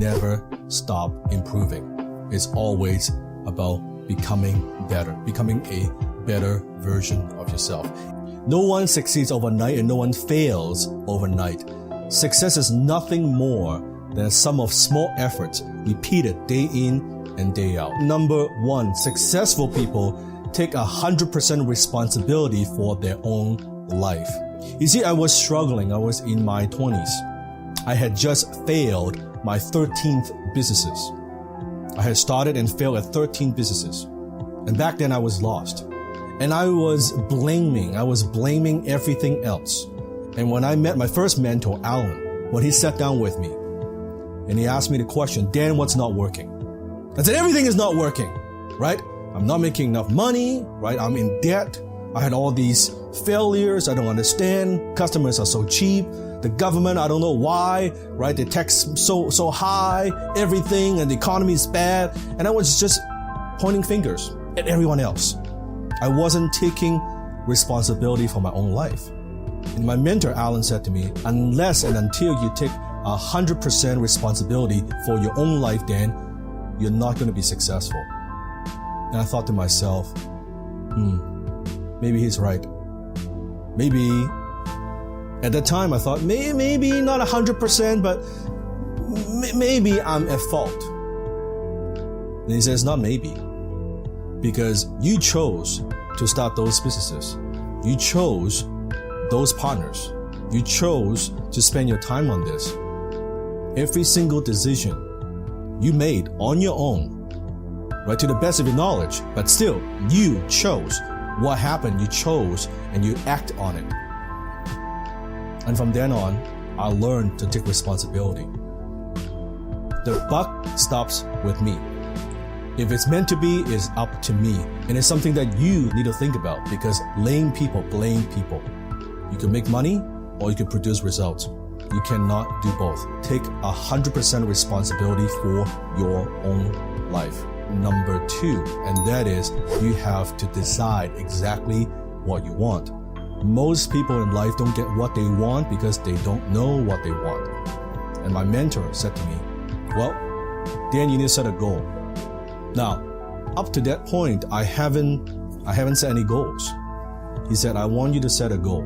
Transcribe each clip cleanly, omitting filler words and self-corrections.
never stop improving. It's always about becoming better, becoming a better version of yourself. No one succeeds overnight and no one fails overnight. Success is nothing more than a sum of small efforts repeated day in and day out. Number one, successful people take 100% responsibility for their own life. You see, I was struggling. I was in my 20s. I had just failed my 13th businesses. I had started and failed at 13 businesses. And back then I was lost. And I was blaming everything else. And when I met my first mentor, Alan, when he sat down with me and he asked me the question, Dan, what's not working? I said, everything is not working, right? I'm not making enough money, right? I'm in debt. I had all these failures. I don't understand. Customers are so cheap. The government, I don't know why, right? The tax so high, everything, and the economy is bad. And I was just pointing fingers at everyone else. I wasn't taking responsibility for my own life. And my mentor, Alan, said to me, unless and until you take 100% responsibility for your own life, Dan, you're not going to be successful. And I thought to myself, maybe he's right. Maybe at that time I thought, maybe not 100%, but maybe I'm at fault. And he says, not maybe. Because you chose to start those businesses. You chose those partners. You chose to spend your time on this. Every single decision you made on your own, right, to the best of your knowledge, but still, you chose what happened. You chose and you act on it. And from then on, I learned to take responsibility. The buck stops with me. If it's meant to be, it's up to me. And it's something that you need to think about, because blame people. You can make money or you can produce results. You cannot do both. Take 100% responsibility for your own life. Number two, and that is you have to decide exactly what you want. Most people in life don't get what they want because they don't know what they want. And my mentor said to me, well, Dan, you need to set a goal. Now, up to that point, I haven't set any goals. He said, I want you to set a goal.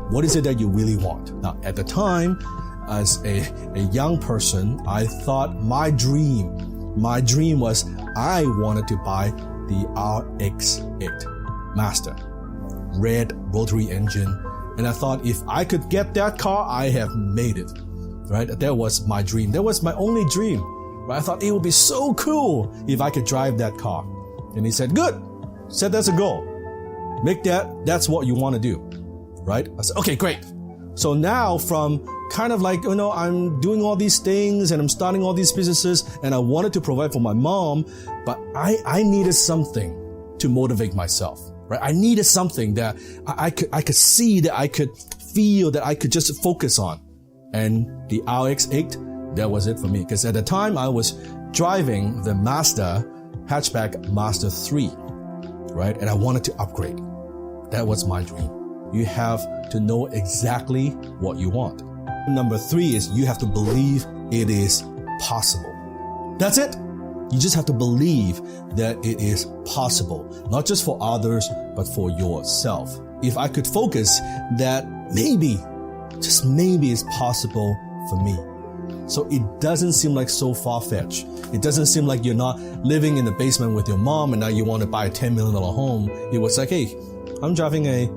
What is it that you really want? Now, at the time, as a young person, I thought my dream was I wanted to buy the RX-8 Master, red rotary engine. And I thought if I could get that car, I have made it, right? That was my dream. That was my only dream. Right? I thought it would be so cool if I could drive that car. And he said, good. Said that's a goal. Make that's what you want to do. Right? I said, okay, great. So now from kind of like, I'm doing all these things and I'm starting all these businesses and I wanted to provide for my mom, but I needed something to motivate myself, right? I needed something that I could see, that I could feel, that I could just focus on. And the RX-8, that was it for me. Because at the time I was driving the hatchback Master 3, right? And I wanted to upgrade. That was my dream. You have to know exactly what you want. Number 3 is you have to believe it is possible. That's it. You just have to believe that it is possible, not just for others, but for yourself. If I could focus that maybe, just maybe it's possible for me. So it doesn't seem like so far-fetched. It doesn't seem like you're not living in the basement with your mom and now you want to buy a $10 million home. It was like, hey, I'm driving a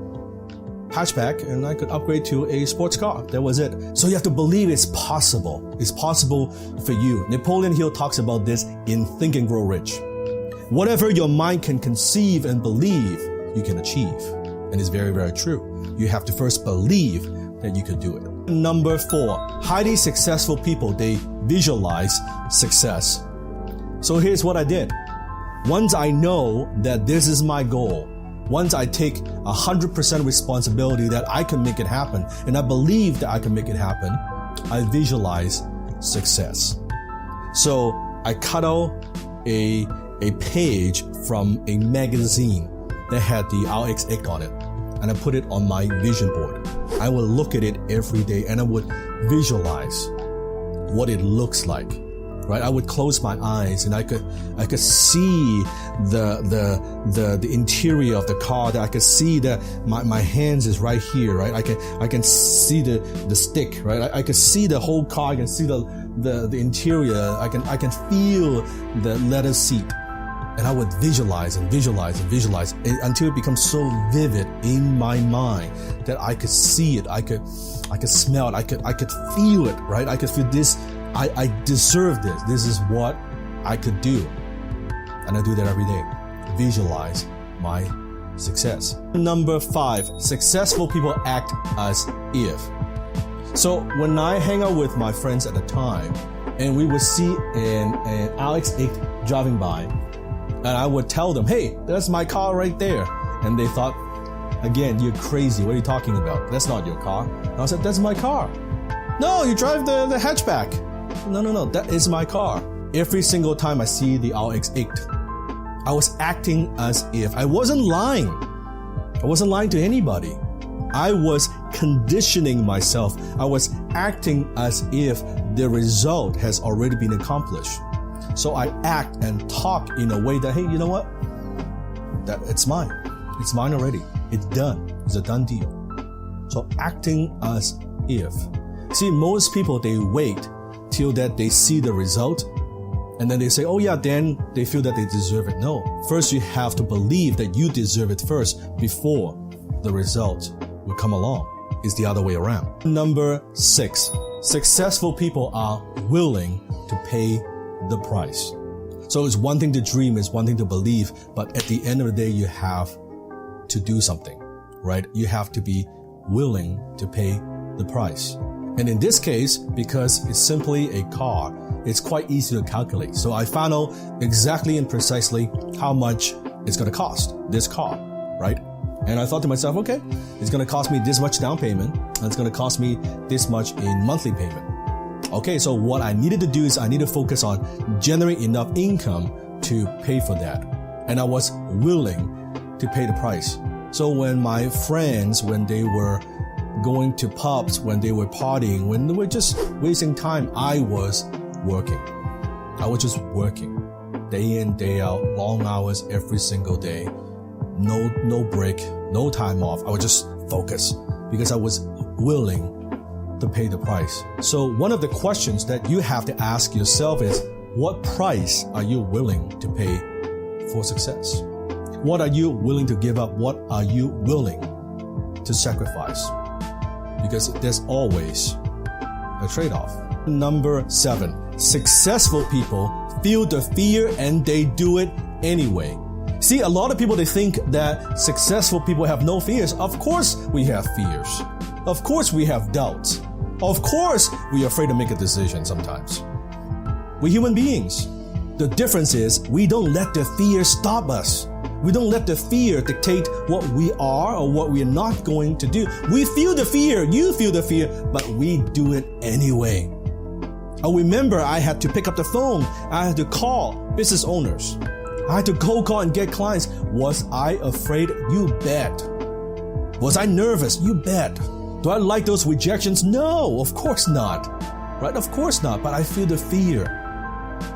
hatchback and I could upgrade to a sports car. That was it. So you have to believe it's possible. It's possible for you. Napoleon Hill talks about this in Think and Grow Rich. Whatever your mind can conceive and believe, you can achieve. And it's very, very true. You have to first believe that you could do it. Number 4, highly successful people, they visualize success. So here's what I did. Once I know that this is my goal, once I take 100% responsibility that I can make it happen, and I believe that I can make it happen, I visualize success. So I cut out a page from a magazine that had the RX-8 on it, and I put it on my vision board. I would look at it every day and I would visualize what it looks like. Right? I would close my eyes and I could see the interior of the car, that I could see that my hands is right here, right? I can see the stick, right? I could see the whole car, I can see the interior, I can feel the leather seat. And I would visualize until it becomes so vivid in my mind that I could see it, I could smell it, I could feel it, right? I could feel this. I deserve this. This is what I could do. And I do that every day. Visualize my success. Number 5, successful people act as if. So when I hang out with my friends at the time, and we would see an Alex 8 driving by, and I would tell them, hey, that's my car right there. And they thought, again, you're crazy. What are you talking about? That's not your car. And I said, that's my car. No, you drive the hatchback. No, that is my car. Every single time I see the RX-8, I was acting as if. I wasn't lying. I wasn't lying to anybody. I was conditioning myself. I was acting as if the result has already been accomplished. So I act and talk in a way that, hey, you know what? That it's mine. It's mine already. It's done. It's a done deal. So acting as if. See, most people, they wait till that they see the result, and then they say, oh yeah, then they feel that they deserve it. No. First, you have to believe that you deserve it first before the result will come along. It's the other way around. Number 6, successful people are willing to pay the price. So it's one thing to dream, it's one thing to believe, but at the end of the day, you have to do something, right? You have to be willing to pay the price. And in this case, because it's simply a car, it's quite easy to calculate. So I found out exactly and precisely how much it's going to cost, this car, right? And I thought to myself, okay, it's going to cost me this much down payment, and it's going to cost me this much in monthly payment. Okay, so what I needed to do is I need to focus on generating enough income to pay for that. And I was willing to pay the price. So when my friends, when they were going to pubs, when they were partying, when they were just wasting time, I was working. I was just working day in, day out, long hours every single day. No break, no time off. I would just focus because I was willing to pay the price. So one of the questions that you have to ask yourself is, what price are you willing to pay for success? What are you willing to give up? What are you willing to sacrifice? Because there's always a trade-off. Number 7, successful people feel the fear and they do it anyway. See, a lot of people, they think that successful people have no fears. Of course we have fears. Of course we have doubts. Of course we are afraid to make a decision sometimes. We're human beings. The difference is we don't let the fear stop us. We don't let the fear dictate what we are or what we are not going to do. We feel the fear, you feel the fear, but we do it anyway. I remember I had to pick up the phone. I had to call business owners. I had to cold call and get clients. Was I afraid? You bet. Was I nervous? You bet. Do I like those rejections? No, of course not. Right? Of course not. But I feel the fear.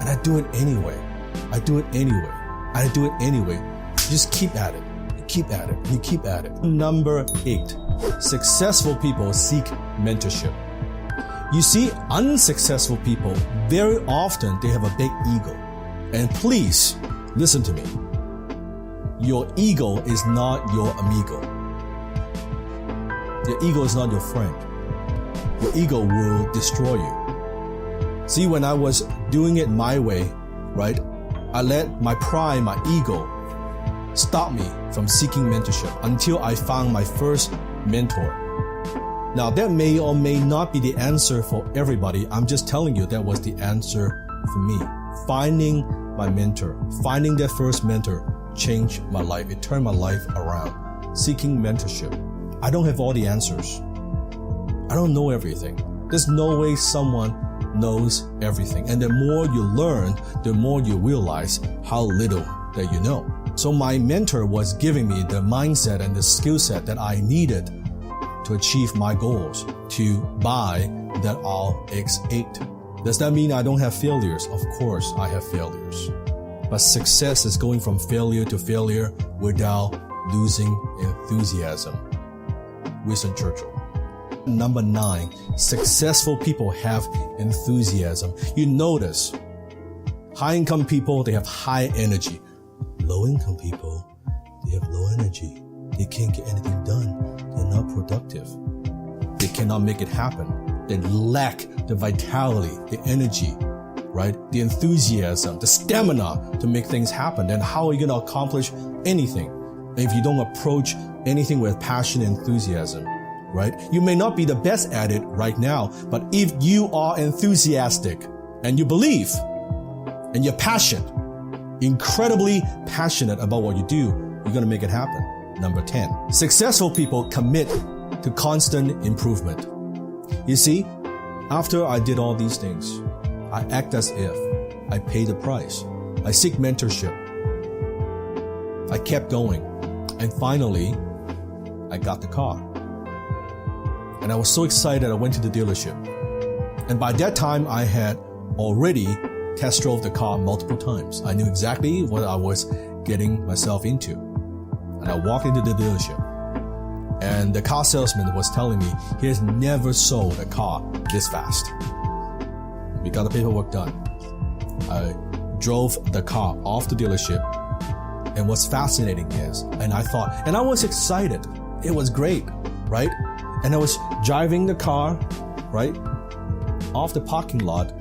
And I do it anyway. I do it anyway. I do it anyway. Just keep at it. You keep at it. You keep at it. Number 8. Successful people seek mentorship. You see, unsuccessful people, very often they have a big ego. And please, listen to me. Your ego is not your amigo. Your ego is not your friend. Your ego will destroy you. See, when I was doing it my way, right, I let my pride, my ego, stop me from seeking mentorship until I found my first mentor. Now, that may or may not be the answer for everybody. I'm just telling you that was the answer for me. Finding my mentor, finding that first mentor changed my life. It turned my life around. Seeking mentorship. I don't have all the answers. I don't know everything. There's no way someone knows everything. And the more you learn, the more you realize how little that you know. So my mentor was giving me the mindset and the skill set that I needed to achieve my goals, to buy that RX-8. Does that mean I don't have failures? Of course I have failures. But success is going from failure to failure without losing enthusiasm. Winston Churchill. Number 9, successful people have enthusiasm. You notice, high-income people, they have high energy. Low-income people, they have low energy. They can't get anything done. They're not productive. They cannot make it happen. They lack the vitality, the energy, right? The enthusiasm, the stamina to make things happen. Then how are you going to accomplish anything if you don't approach anything with passion and enthusiasm, right? You may not be the best at it right now, but if you are enthusiastic and you believe and you're passionate, incredibly passionate about what you do, you're going to make it happen. Number 10, successful people commit to constant improvement. You see, after I did all these things, I act as if I pay the price. I seek mentorship. I kept going. And finally, I got the car. And I was so excited I went to the dealership. And by that time, I had already test drove the car multiple times. I knew exactly what I was getting myself into. And I walked into the dealership. And the car salesman was telling me he has never sold a car this fast. We got the paperwork done. I drove the car off the dealership. And what's fascinating is, and I was excited. It was great, right? And I was driving the car, right, off the parking lot.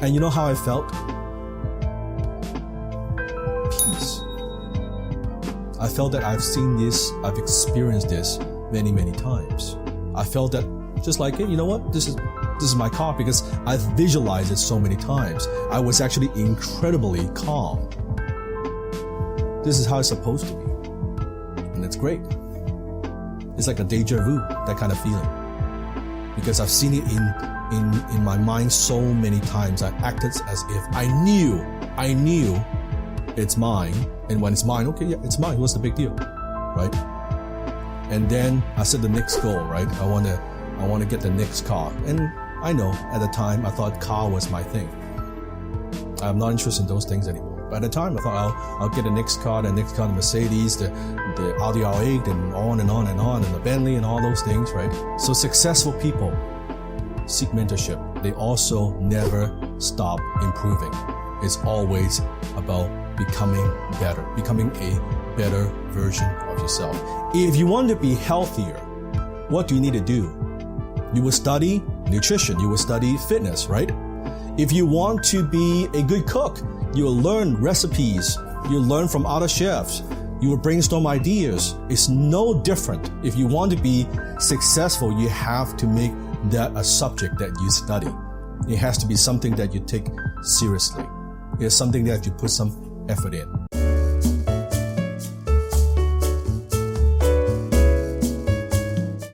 And you know how I felt? Peace. I felt that I've seen this, I've experienced this many, many times. I felt that just like, hey, you know what? This is my car because I've visualized it so many times. I was actually incredibly calm. This is how it's supposed to be. And it's great. It's like a deja vu, that kind of feeling. Because I've seen it in my mind so many times. I acted as if I knew it's mine. And when it's mine, okay, yeah, it's mine. What's the big deal, right? And then I set the next goal, right? I want to get the next car. And I know at the time I thought car was my thing. I'm not interested in those things anymore. But at the time I thought I'll get the next car, the Mercedes, the Audi R8, and on and on and on, and the Bentley and all those things, right? So successful people seek mentorship. They also never stop improving. It's always about becoming better, becoming a better version of yourself. If you want to be healthier, what do you need to do? You will study nutrition. You will study fitness, right? If you want to be a good cook, you will learn recipes. You'll learn from other chefs. You will brainstorm ideas. It's no different. If you want to be successful, you have to make that a subject that you study. It has to be something that you take seriously. It's something that you put some effort in.